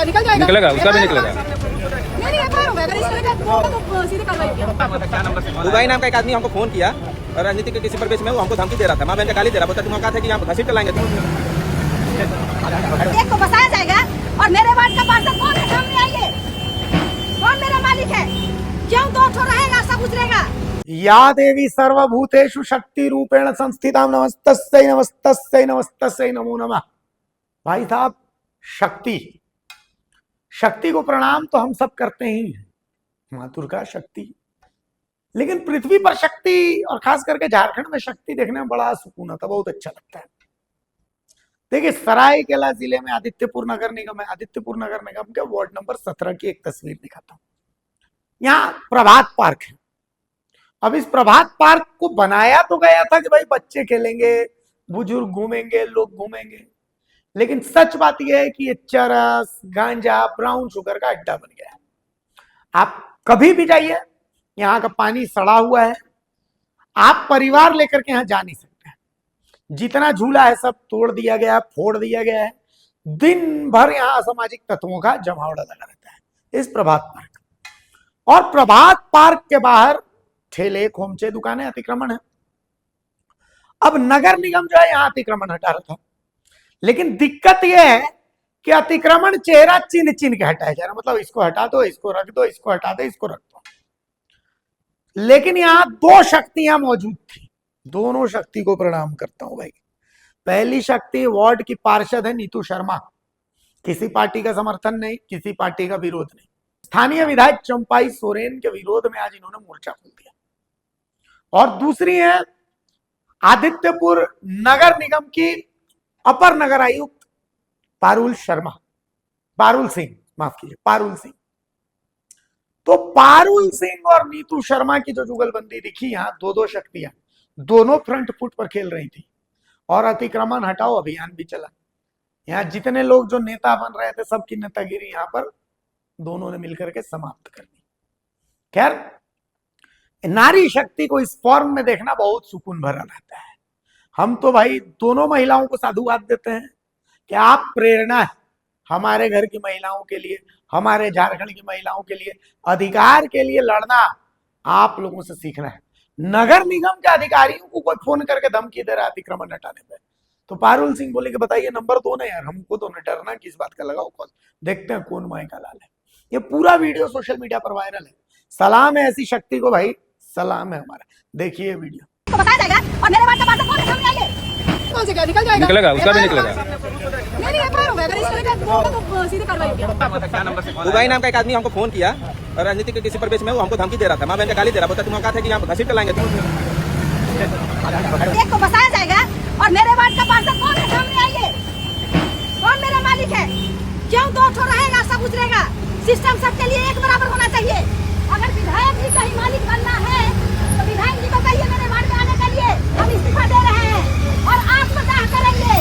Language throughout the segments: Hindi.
जाएगा, निकल जाएगा, निकलेगा, उसका भी निकलेगा। नहीं एफआईआर होगा, अगर इस तरह का तो सीधे कार्रवाई होगी। दुबई नाम का एक आदमी हमको फोन किया और राजनीति के किसी परिवेश में वो हमको धमकी दे रहा था, माँ बहन का गाली दे रहा, बोलता तुम कहा था कि यहाँ घसीट के लाएंगे। एक को बसाया जाएगा और मेरे वार्ड का पार्षद कौन है, सामने आइए, कौन मेरा मालिक है, क्यों दो ठो रहेगा, सब उजरेगा। या देवी सर्वभूतेषु शक्ति रूपेण संस्थितां नमस्तस्यै नमस्तस्यै नमस्तस्यै नमो नमः। भाई साहब, शक्ति को प्रणाम तो हम सब करते ही हैं, मां दुर्गा शक्ति, लेकिन पृथ्वी पर शक्ति और खास करके झारखंड में शक्ति देखने में बड़ा सुकून आता, बहुत अच्छा लगता है। देखिए, सरायकेला जिले में आदित्यपुर नगर निगम है, आदित्यपुर नगर निगम के वार्ड नंबर 17 की एक तस्वीर दिखाता हूं। यहाँ प्रभात पार्क है। अब इस प्रभात पार्क को बनाया तो गया था कि भाई बच्चे खेलेंगे, बुजुर्ग घूमेंगे, लोग घूमेंगे, लेकिन सच बात यह है कि ये चरस, गांजा, ब्राउन शुगर का अड्डा बन गया है। आप कभी भी जाइए, यहाँ का पानी सड़ा हुआ है, आप परिवार लेकर के यहाँ जा नहीं सकते हैं। जितना झूला है सब तोड़ दिया गया है, फोड़ दिया गया है। दिन भर यहाँ असामाजिक तत्वों का जमावड़ा लगा रहता है इस प्रभात पार्क। और प्रभात पार्क के बाहर ठेले, खोमचे, दुकानें, अतिक्रमण है। अब नगर निगम जो है यहाँ अतिक्रमण हटा रहा था, लेकिन दिक्कत यह है कि अतिक्रमण चेहरा चिन्ह चिन्ह के हटाया जा रहा, मतलब इसको हटा दो, इसको रख दो, इसको हटा दो, इसको रख दो। लेकिन यहाँ दो शक्तियां मौजूद थी, दोनों शक्ति को प्रणाम करता हूं भाई। पहली शक्ति वार्ड की पार्षद है नीतू शर्मा, किसी पार्टी का समर्थन नहीं, किसी पार्टी का विरोध नहीं। स्थानीय विधायक चंपाई सोरेन के विरोध में आज इन्होंने मोर्चा खोल दिया। और दूसरी है आदित्यपुर नगर निगम की अपर नगर आयुक्त पारुल सिंह। तो पारुल सिंह और नीतू शर्मा की जो जुगलबंदी दिखी, यहाँ दो शक्तियां दोनों फ्रंट फुट पर खेल रही थी और अतिक्रमण हटाओ अभियान भी चला। यहाँ जितने लोग जो नेता बन रहे थे, सबकी नेतागिरी यहाँ पर दोनों ने मिलकर के समाप्त कर दी। खैर, नारी शक्ति को इस फॉर्म में देखना बहुत सुकून भरा रहता है। हम तो भाई दोनों महिलाओं को साधुवाद देते हैं कि आप प्रेरणा है हमारे घर की महिलाओं के लिए, हमारे झारखंड की महिलाओं के लिए, अधिकार के लिए लड़ना आप लोगों से सीखना है। नगर निगम के अधिकारियों को कोई फोन करके धमकी दे रहा है अतिक्रमण हटाने पे, तो पारुल सिंह बोले कि बताइए नंबर दो ना यार, हमको तो न डरना, किस बात का लगाओ कॉल, देखते हैं कौन माई का लाल है। ये पूरा वीडियो सोशल मीडिया पर वायरल है। सलाम है ऐसी शक्ति को भाई, सलाम है हमारा। देखिए वीडियो। तो बताया जाएगा और मेरे वार्ड का पार्षद कौन है, सामने आइए, कौन से क्या निकल जाएगा, निकलेगा, उसका भी निकलेगा। नहीं एफआईआर होगा, अगर इस तरह का तो सीधे कार्रवाई होगी। दुबई नाम का एक आदमी हमको फोन किया और राजनीति के किसी परिवेश में वो हमको धमकी दे रहा था, माँ बहन का गाली दे रहा, बोलता तुम कहा था कि यहाँ घसीट के लाएंगे। एक को बसाया जाएगा और मेरे वार्ड का पार्षद कौन है, सामने आइए, कौन मेरा मालिक है, क्यों दो ठो रहेगा, सब उजरेगा। सिस्टम सबके लिए एक बराबर होना चाहिए। अगर विधायक जी का ही मालिक बनना है तो विधायक जी को कहिए मेरे वार्ड में आने के लिए, हम इस्तीफा दे रहे हैं और आत्मदाह करेंगे।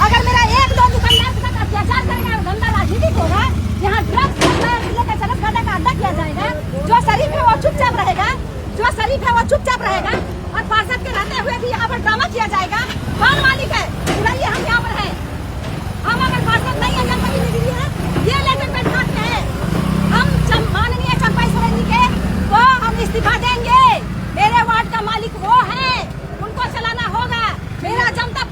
अगर मेरा एक दो दुकानदार के साथ अत्याचार करेगा और गंदा राजनीतिक होगा, यहाँ ड्रग्स लेकर चरस करने का अड्डा किया जाएगा, जो शरीफ है वो चुपचाप रहेगा, और पार्षद के रहते हुए भी यहाँ पर ड्रामा किया जाएगा। कौन मालिक है, बुलाइए, हम यहाँ पर है। हम अगर पार्षद नहीं है, जनप्रतिनिधि है, ये लेटर पे हाथ में है, हम माननीय चंपाई सोरेन जी के को हम इस्तीफा देंगे। मेरे वार्ड का मालिक वो है, उनको चलाना होगा। मेरा जनता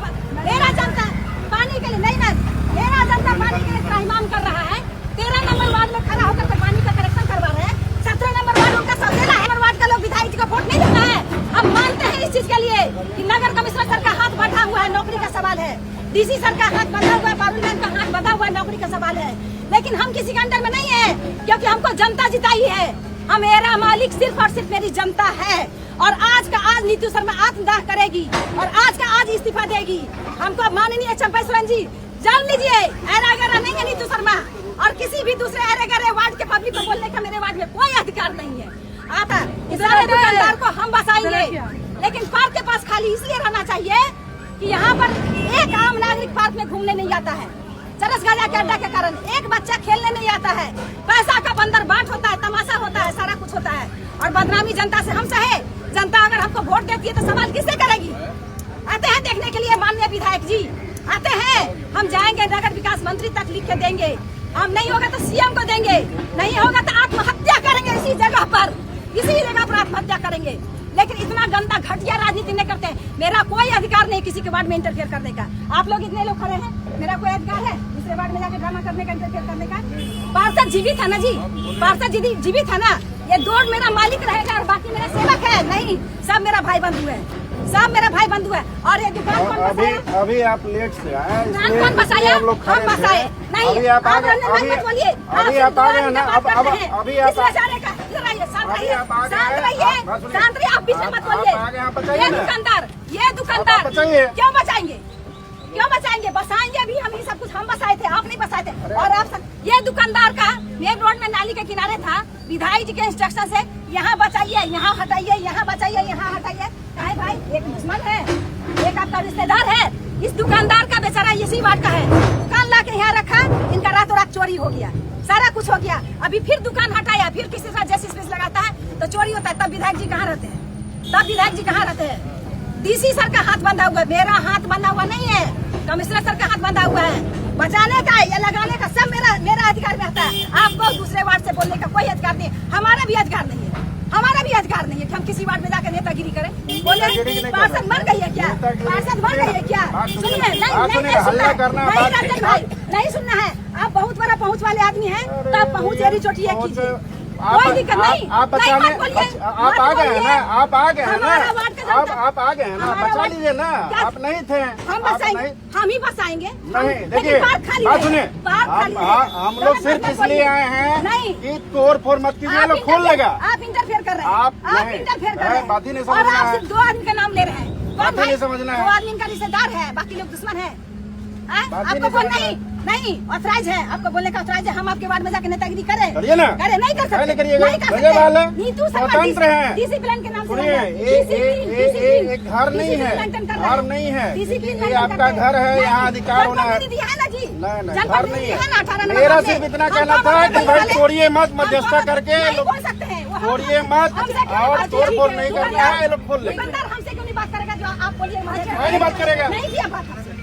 पानी के लिए नहीं ना, मेरा जनता पानी के लिए त्राहिमाम कर रहा है। 13 नंबर वार्ड में खड़ा होकर पानी का कनेक्शन करवा रहे हैं। 17 नंबर वार्ड उनका सौदेला है। वार्ड का लोग विधायक जी को वोट नहीं देना है। हम मानते हैं इस चीज के लिए कि नगर कमिश्नर सर का हाथ बढ़ा हुआ है, नौकरी का सवाल है। डीसी सर का हाथ बंधा हुआ है, पारुल मैम का हाथ बंधा हुआ है, नौकरी का सवाल है। लेकिन हम किसी के अंडर में नहीं है, क्योंकि हमको जनता जिताई है। हम मेरा मालिक सिर्फ और सिर्फ मेरी जनता है। और आज का आज नीतू शर्मा आत्मदाह करेगी और आज का आज इस्तीफा देगी। हमको माननीय चंपाई सोरेन जी जान लीजिए, ऐरा गैरा नहीं है नीतू शर्मा, और किसी भी दूसरे ऐरे गैरे वार्ड के पब्लिक को बोलने का मेरे वार्ड में कोई अधिकार नहीं है। आता सारे दुकानदार को हम बसाएंगे, लेकिन पार्क के पास खाली इसलिए रहना चाहिए कि यहाँ पर एक आम नागरिक पार्क में घूमने नहीं आता है। चरस गाजा के अड्डा के कारण एक बच्चा खेलने नहीं आता है। पैसा का बंदर बाट होता है, तमाशा होता है, सारा कुछ होता है। और बदनामी जनता से हम सहे। जनता अगर हमको वोट देती है तो सवाल किससे करेगी? आते हैं देखने के लिए माननीय विधायक जी, आते हैं, हम जाएंगे नगर विकास मंत्री तक लिख के देंगे हम नहीं होगा तो सीएम को देंगे, नहीं होगा तो आत्महत्या करेंगे इसी जगह पर आत्महत्या करेंगे। लेकिन इतना गंदा घटिया राजनीति नहीं करते हैं। मेरा कोई अधिकार नहीं किसी के वार्ड में इंटरफेयर करने का। आप लोग इतने लोग खड़े हैं, मेरा कोई अधिकार है दूसरे वार्ड में जाकर ड्रामा करने का, इंटरफेयर करने का? पार्षद जीवित है ना जी, पार्षद जीवित है ना। ये दौड़ मेरा मालिक रहेगा और बाकी मेरा सेवक है? नहीं, सब मेरा भाई बंधु है, सब मेरा भाई बंधु है। और ये दुकान कौन बसाया? अभी आप लेट से आए, दुकान कौन बसाया? हम बसाए नहीं। अभी आप आ गए, मत बोलिए, अभी आप आ गए ना, अब अभी आप शांत रहिए, आप पीछे मत बोलिए। ये दुकानदार क्यों बचाएंगे? क्यों बचाएंगे? बसाएंगे भी हम ही सब कुछ, हम बसाए थे, आप नहीं बसाए थे। और आप ये दुकानदार का मेन रोड में नाली के किनारे था, विधायक जी के इंस्ट्रक्शन से यहाँ बचाइए, यहाँ हटाइए, यहाँ बचाइए, यहाँ हटाइए। कहे भाई, एक दुश्मन है, एक आपका रिश्तेदार है। इस दुकानदार का बेचारा इसी वार्ड का है, दुकान ला के यहाँ रखा, इनका रातों रात चोरी हो गया, सारा कुछ हो गया। अभी फिर दुकान हटाया, फिर किसी से जैसे स्पेस लगाता है तो चोरी होता है। तब विधायक जी कहाँ रहते हैं? तब विधायक जी कहाँ रहते हैं? डीसी सर का हाथ बंधा हुआ है, मेरा हाथ बंधा हुआ नहीं है, कमिश्नर सर का हाथ बंधा हुआ है। बचाने का या लगाने का सब मेरा अधिकार में आता है। आपको दूसरे वार्ड से बोलने का कोई अधिकार नहीं है, हमारा भी अधिकार नहीं है, हमारा भी अधिकार नहीं है कि हम किसी वार्ड में जाकर नेतागिरी करें। बोले पार्षद मर गई है क्या? पार्षद मर गई है क्या? सुनिए, नहीं रंजन भाई, नहीं सुनना है। आप बहुत बड़ा पहुँच वाले आदमी हैं, तब पहुँच एरी चोटिए कीजिए, कोई दिक्कत नहीं। आप बचाने, आप आ गए हैं ना, आप आ गए हैं ना, आप आ गए हैं ना, बचा लीजिए ना। आप नहीं थे, हम बसाएंगे, हम ही बसाएंगे। नहीं, देखिए बात सुनिए, हम लोग सिर्फ इसलिए आए हैं कि तोड़ फोड़ मत कीजिए, लोग खोल लेगा। आप इंटरफेयर कर रहे हैं, आप इंटरफेयर कर रहे हैं, बात ही नहीं और समझना आप है, सिर्फ 2 आदमी का नाम ले रहे हैं। बात ही नहीं समझना है। 2 आदमी इनका रिश्तेदार है, बाकी लोग दुश्मन है। आपको बोल नहीं ऑथराइज है, आपको बोलने का ऑथराइज है। हम आपके वार्ड में जाकर नेतागिरी करें? करिए ना, करे नहीं कर सकते, नहीं कर सकते। नीतू स्वतंत्र है, डिसिप्लिन के नाम से एक घर नहीं है, घर नहीं है, ये आपका घर है, यहाँ अधिकार होना है ना जी। नहीं, घर नहीं है। मेरा सिर्फ इतना कहना था कि भाई छोड़िए मत, मध्यस्थता करके छोड़िए मत, और तोड़ फोड़ नहीं करना है, ये लोग खोल लेंगे। हमसे क्यों नहीं बात करेगा? जो आप बोलिए नहीं बात करेगा,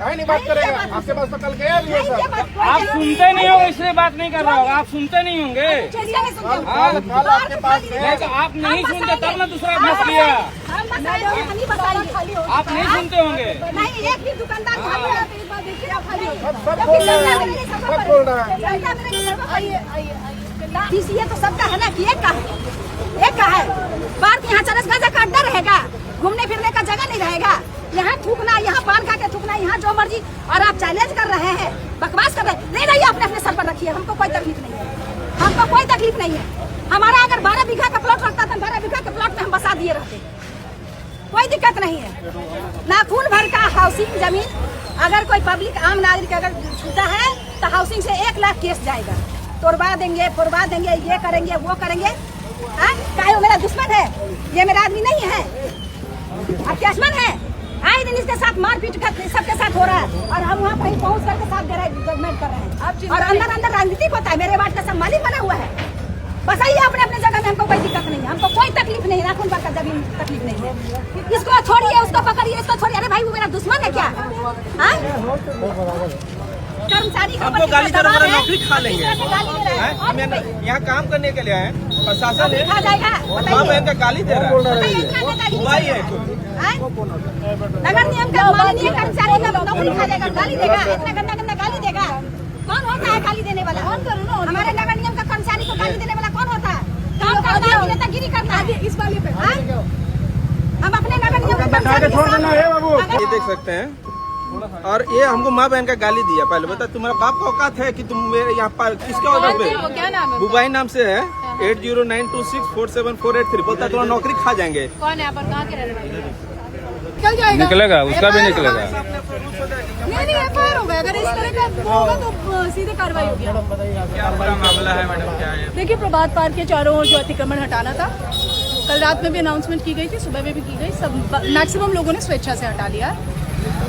नहीं बात करेगा। आपके पास तो कल गया भी है सर। आप सुनते नहीं हो इसलिए बात नहीं कर रहा होगा, आप सुनते नहीं होंगे। कल आपके पास आप नहीं सुनते तब ना दूसरा बस लिया, आप नहीं सुनते होंगे। नहीं, एक भी दुकानदार सब बोल रहा है। ये तो सबका है ना कि एक का है। पार्क यहाँ 40 गज का अड्डा रहेगा, घूमने फिरने का जगह नहीं रहेगा। यहाँ थूकना, यहाँ पान खा के थूकना, यहाँ जो मर्जी। और आप चैलेंज कर रहे हैं, बकवास कर रहे हैं। नहीं रहिए, अपने सर पर रखिए, हमको कोई तकलीफ नहीं है, हमको कोई तकलीफ नहीं है। हमारा अगर 12 बीघा का प्लॉट रखता था, 12 बीघा के प्लॉट में हम बसा दिए रहते, कोई दिक्कत नहीं है। नाखून भर का हाउसिंग जमीन अगर कोई पब्लिक आम नागरिक अगर छूटा है तो हाउसिंग से 1 लाख केस जाएगा। तोड़वा देंगे, फोड़वा देंगे, ये करेंगे, वो करेंगे। क्या वो मेरा दुश्मन है? ये मेरा आदमी नहीं है, आप क्या दुश्मन है? आए दिन इसके साथ मारपीट सबके साथ हो रहा है, और हम वहाँ पर पहुँच करके साथ दे रहे हैं, जजमेंट कर रहे हैं। और अंदर राजनीतिक होता है। मेरे वार्ड का सब मालिक बना हुआ है, बसाइए अपने जगह में, हमको कोई दिक्कत नहीं है, हमको कोई तकलीफ नहीं है। नाखून भर का जमीन तकलीफ नहीं है। इसको छोड़िए, उसको पकड़िए, इसको छोड़िए। अरे भाई, वो मेरा दुश्मन है क्या? कर्मचारी हमको गाली दे रहा है, नौकरी खा लेंगे। हम यहाँ काम करने के लिए आए, प्रशासन है माँ बहन का गाली दे रहा है, हुआ ही है। नगर निगम का माननीय कर्मचारी का नौकरी खा जाएगा, गाली देगा, इतना गंदा गाली देगा। कौन होता है गाली देने वाला? हमारे नगर निगम का कर्मचारी को गाली देने वाला कौन होता है? काम करता है, नेतागिरी करता है। इस वाले पे हम अपने नगर निगम ये देख सकते हैं। और ये हमको माँ बहन का गाली दिया। पहले बता, तुम्हारा बाप का औकात है कि तुम मेरे यहाँ पर किसके ऑर्डर पे? बुबाई नाम से है, 8092647483। बोलता है तुम्हारा नौकरी खा जाएंगे। कौन है यहाँ पर? कहाँ के रहने वाले? निकलेगा, उसका भी निकलेगा। नहीं, FIR होगा। अगर इस तरह का होगा तो सीधे कार्रवाई होगी। क्या पूरा मामला है मैडम, क्या है? देखिए, प्रभात पार्क के चारों ओर जो अतिक्रमण हटाना था, कल रात में भी अनाउंसमेंट की गई थी, सुबह में भी की गई। सब मैक्सिमम लोगों ने स्वेच्छा से हटा लिया।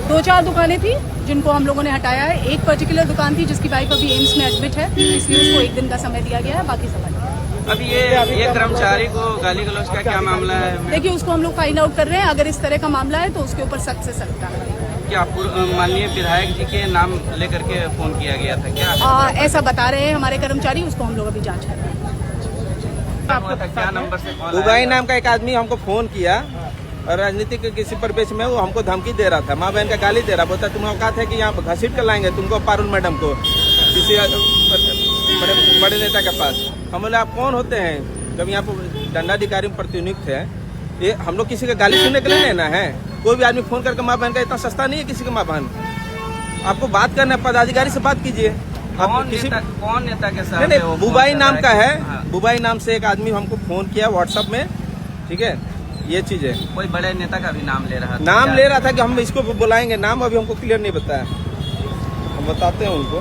2-4 दुकानें थी जिनको हम लोगों ने हटाया है। एक पर्टिकुलर दुकान थी जिसकी वाइफ अभी एम्स में एडमिट है, इसलिए उसको 1 दिन का समय दिया गया है, बाकी सब हटा। अब ये कर्मचारी को गाली गलौज का क्या मामला है? देखिए, उसको हम लोग फाइंड आउट कर रहे हैं। अगर इस तरह का मामला है तो उसके ऊपर सख्त से सख्त कार्रवाई। क्या माननीय विधायक जी के नाम लेकर के फोन किया गया था क्या? ऐसा बता रहे हैं हमारे कर्मचारी, उसको हम लोग अभी जांच कर रहे हैं। क्या नंबर से कॉल बुबाई नाम का एक आदमी हमको फोन किया और राजनीतिक किसी परिवेश में वो हमको धमकी दे रहा था, माँ बहन का गाली दे रहा, बोलता तुम औकात है कि यहाँ घसीट कर लाएंगे तुमको पारुल मैडम को किसी बड़े नेता के पास। हम बोले आप कौन होते हैं? जब यहाँ पर दंडाधिकारी प्रतिनियुक्त है, ये हम लोग किसी का गाली सुनने के लिए लेना है? कोई भी आदमी फोन करके माँ बहन का इतना सस्ता नहीं है किसी का माँ बहन। आपको बात करना है, पदाधिकारी से बात कीजिए। कौन नेता के साथ? नहीं, बुबाई नाम का है। हाँ। बुबाई नाम से एक आदमी हमको फोन किया व्हाट्सएप में, ठीक है, ये चीज है। कोई बड़े नेता का भी नाम ले रहा था? नाम ले रहा था कि हम इसको बुलाएंगे, नाम अभी हमको क्लियर नहीं बताया, हम बताते हैं उनको।